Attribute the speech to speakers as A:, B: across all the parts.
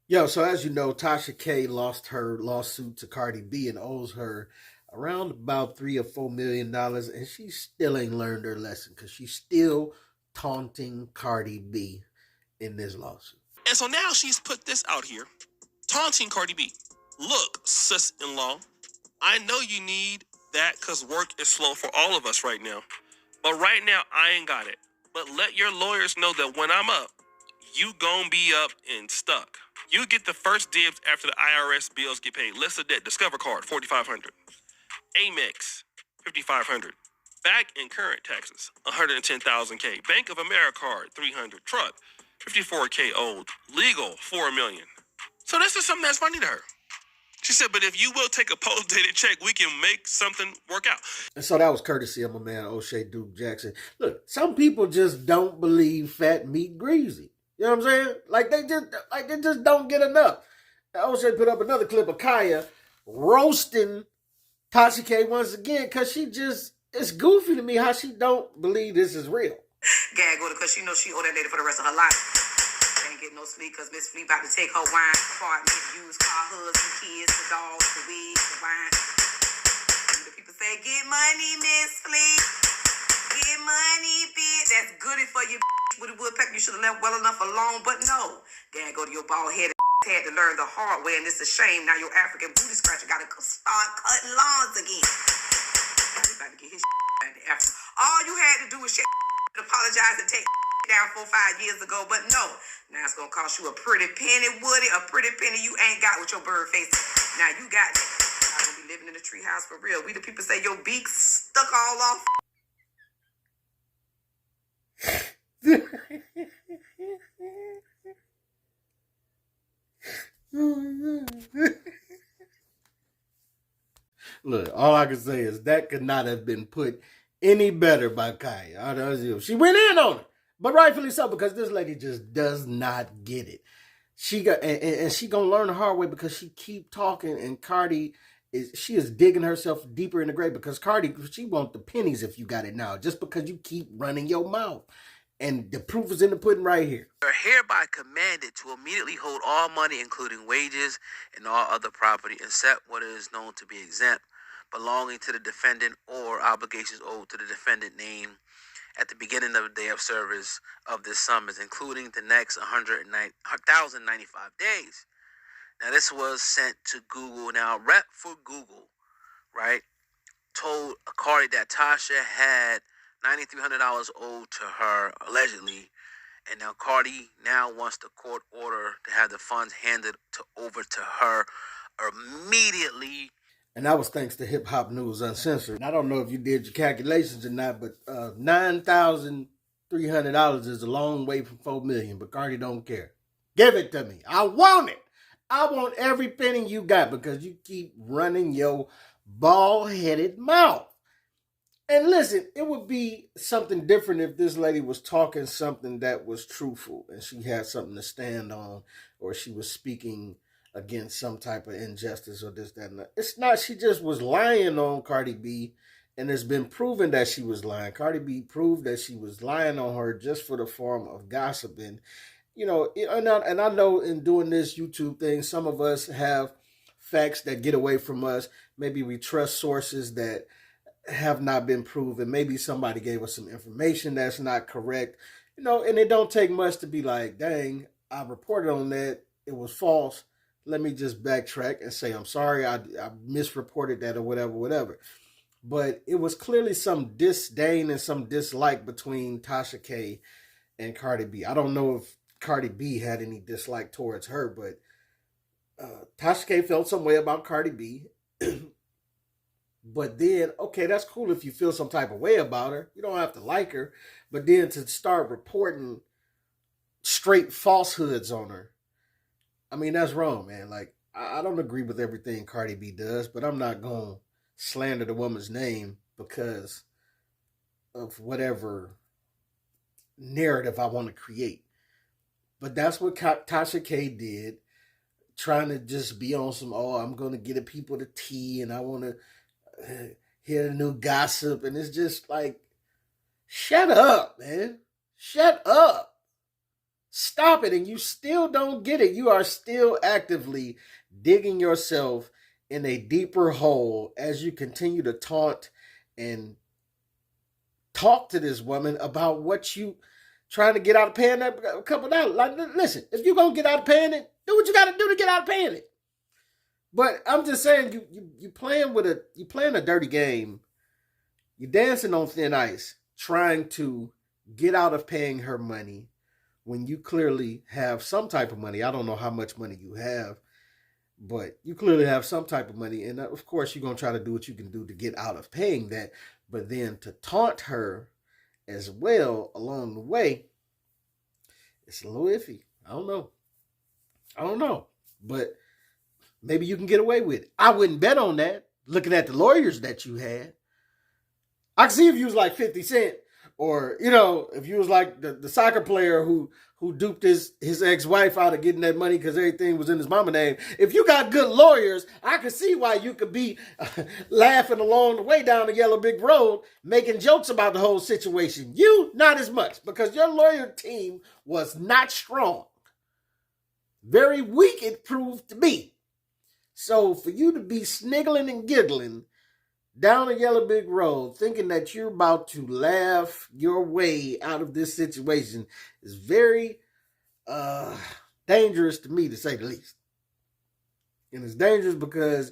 A: Yo, so as you know, Tasha K lost her lawsuit to Cardi B and owes her around about $3 or $4 million, and she still ain't learned her lesson because she's still taunting Cardi B in this lawsuit.
B: And so now she's put this out here, taunting Cardi B. Look, sis-in-law, I know you need that because work is slow for all of us right now. But right now, I ain't got it. But let your lawyers know that when I'm up, you gon' be up and stuck. You get the first dibs after the IRS bills get paid. List of debt, Discover card, 4,500. Amex, 5,500. Back in current taxes, 110,000 K. Bank of America card, 300. Truck, 54K old. Legal, 4 million. So this is something that's funny to her. She said, but if you will take a post-dated check, we can make something work out.
A: And so that was courtesy of my man O'Shea Duke Jackson. Look, some people just don't believe fat meat greasy. You know what I'm saying? Like they just don't get enough. O'Shea put up another clip of Khia roasting Tasha K once again because it's goofy to me how she don't believe this is real.
C: Gag with her because she knows she owe that lady for the rest of her life. Can't get no sleep because Miss Flea about to take her wine apartment, used car, husband, kids, the dogs, the wigs, the wine. And the people say, get money, Miss Flea. Get money, bitch. That's goody for you, with a woodpecker. You should have left well enough alone, but no. Gag go to your bald head. Had to learn the hard way, and it's a shame. Now your African booty scratcher got to start cutting lawns again. He about to get his back to Africa. All you had to do was apologize and take down 4-5 years ago, but no. Now it's gonna cost you a pretty penny, Woody, a pretty penny you ain't got with your bird face. Now you got it. You're gonna be living in the treehouse for real. We the people say your beak stuck all off.
A: Look, all I can say is that could not have been put any better by Khia. She went in on it, but rightfully so, because this lady just does not get it. She got and she gonna learn the hard way because she keep talking, and Cardi is digging herself deeper in the grave because Cardi, she want the pennies if you got it now, just because you keep running your mouth. And the proof is in the pudding right here.
D: Are hereby commanded to immediately hold all money, including wages and all other property, except what is known to be exempt, belonging to the defendant or obligations owed to the defendant named at the beginning of the day of service of this summons, including the next 1,095 days. Now, this was sent to Google. Now, rep for Google, right, told Cardi that Tasha had $9,300 owed to her, allegedly, and now Cardi now wants the court order to have the funds handed over to her immediately.
A: And that was thanks to Hip Hop News Uncensored. And I don't know if you did your calculations or not, but $9,300 is a long way from $4 million. But Cardi don't care. Give it to me. I want it. I want every penny you got because you keep running your bald-headed mouth. And listen, it would be something different if this lady was talking something that was truthful and she had something to stand on, or she was speaking against some type of injustice or this, that, and that. It's not. She just was lying on Cardi B, and it's been proven that she was lying. Cardi B proved that she was lying on her just for the form of gossiping. You know, and I know in doing this YouTube thing, some of us have facts that get away from us. Maybe we trust sources that have not been proven. Maybe somebody gave us some information that's not correct. You know, and it don't take much to be like, dang, I reported on that. It was false. Let me just backtrack and say, I'm sorry, I misreported that or whatever. But it was clearly some disdain and some dislike between Tasha K and Cardi B. I don't know if Cardi B had any dislike towards her, but Tasha K felt some way about Cardi B. But then, okay, that's cool if you feel some type of way about her. You don't have to like her. But then to start reporting straight falsehoods on her, I mean, that's wrong, man. Like, I don't agree with everything Cardi B does, but I'm not going to slander the woman's name because of whatever narrative I want to create. But that's what Tasha K did, trying to just be on some, oh, I'm going to get the people the tea and I want to hear the new gossip. And it's just like, shut up, man. Shut up. Stop it. And you still don't get it. You are still actively digging yourself in a deeper hole as you continue to taunt and talk to this woman about what you trying to get out of paying that couple dollars. Like, listen, if you're going to get out of paying it, do what you got to do to get out of paying it. But I'm just saying, you playing a dirty game. You're dancing on thin ice, trying to get out of paying her money when you clearly have some type of money. I don't know how much money you have, but you clearly have some type of money. And of course, you're going to try to do what you can do to get out of paying that. But then to taunt her as well along the way, it's a little iffy. I don't know. But maybe you can get away with it. I wouldn't bet on that, looking at the lawyers that you had. I can see if you was like 50 Cent, or, if you was like the soccer player who duped his ex-wife out of getting that money because everything was in his mama name. If you got good lawyers, I could see why you could be laughing along the way down the Yellow Brick Road, making jokes about the whole situation. You, not as much, because your lawyer team was not strong. Very weak it proved to be. So for you to be sniggling and giggling down a Yellow Brick Road, thinking that you're about to laugh your way out of this situation, is very dangerous to me, to say the least. And it's dangerous because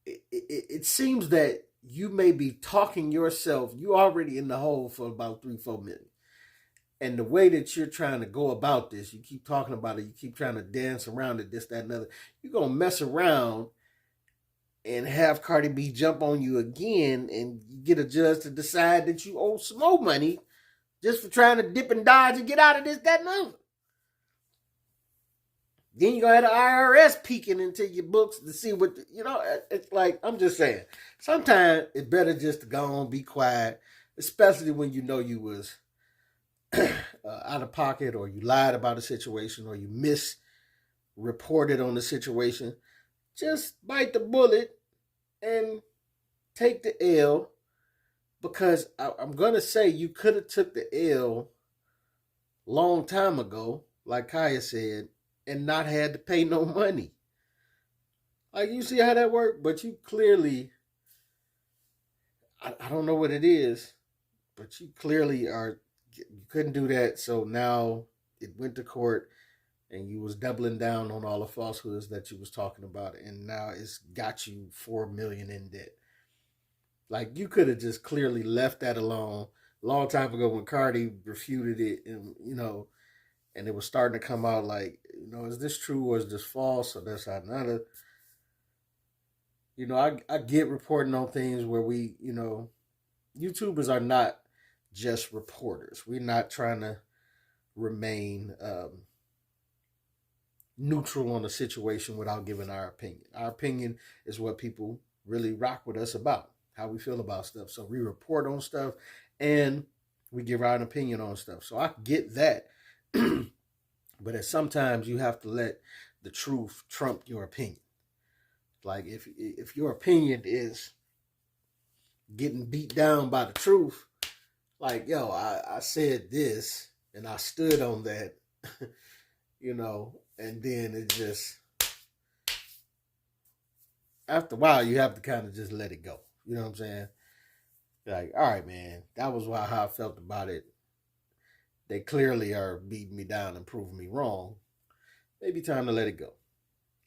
A: it seems that you may be talking yourself, you already in the hole for about 3-4 million. And the way that you're trying to go about this, you keep talking about it, you keep trying to dance around it, this, that, and other. You're going to mess around and have Cardi B jump on you again, and you get a judge to decide that you owe some more money just for trying to dip and dodge and get out of this, that, and other. Then you're going to have the IRS peeking into your books to see what, it's like, I'm just saying, sometimes it's better just to go on, be quiet, especially when you know you was out of pocket, or you lied about a situation, or you misreported on the situation. Just bite the bullet and take the L, because I'm going to say you could have took the L long time ago, like Khia said, and not had to pay no money. Like, you see how that worked? But you clearly, I don't know what it is, but you clearly you couldn't do that. So now it went to court, and you was doubling down on all the falsehoods that you was talking about, and now it's got you $4 million in debt. Like, you could have just clearly left that alone a long time ago when Cardi refuted it, and and it was starting to come out like, is this true or is this false, or that's another. I get reporting on things where we, YouTubers are not just reporters. We're not trying to remain neutral on a situation without giving our opinion. Our opinion is what people really rock with us about, how we feel about stuff. So we report on stuff and we give our opinion on stuff. So I get that. But sometimes you have to let the truth trump your opinion. Like, if your opinion is getting beat down by the truth, like, I said this and I stood on that, and then it just, after a while, you have to kind of just let it go. You know what I'm saying? Like, all right, man, that was how I felt about it. They clearly are beating me down and proving me wrong. Maybe time to let it go.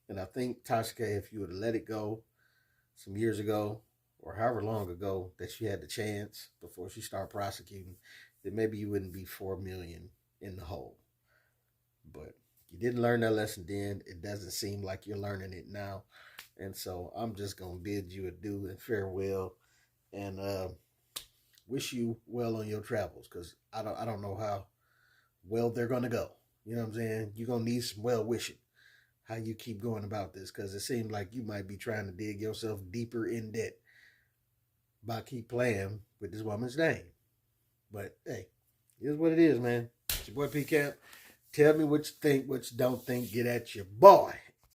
A: And I think, Tasha K, if you would have let it go some years ago, or however long ago that she had the chance before she started prosecuting, then maybe you wouldn't be $4 million in the hole. But you didn't learn that lesson then. It doesn't seem like you're learning it now. And so I'm just going to bid you adieu and farewell, and wish you well on your travels, because I don't know how well they're going to go. You know what I'm saying? You're going to need some well wishing how you keep going about this, because it seems like you might be trying to dig yourself deeper in debt by keep playing with this woman's name. But hey, here's what it is, man. It's your boy P Camp. Tell me what you think, what you don't think. Get at your boy.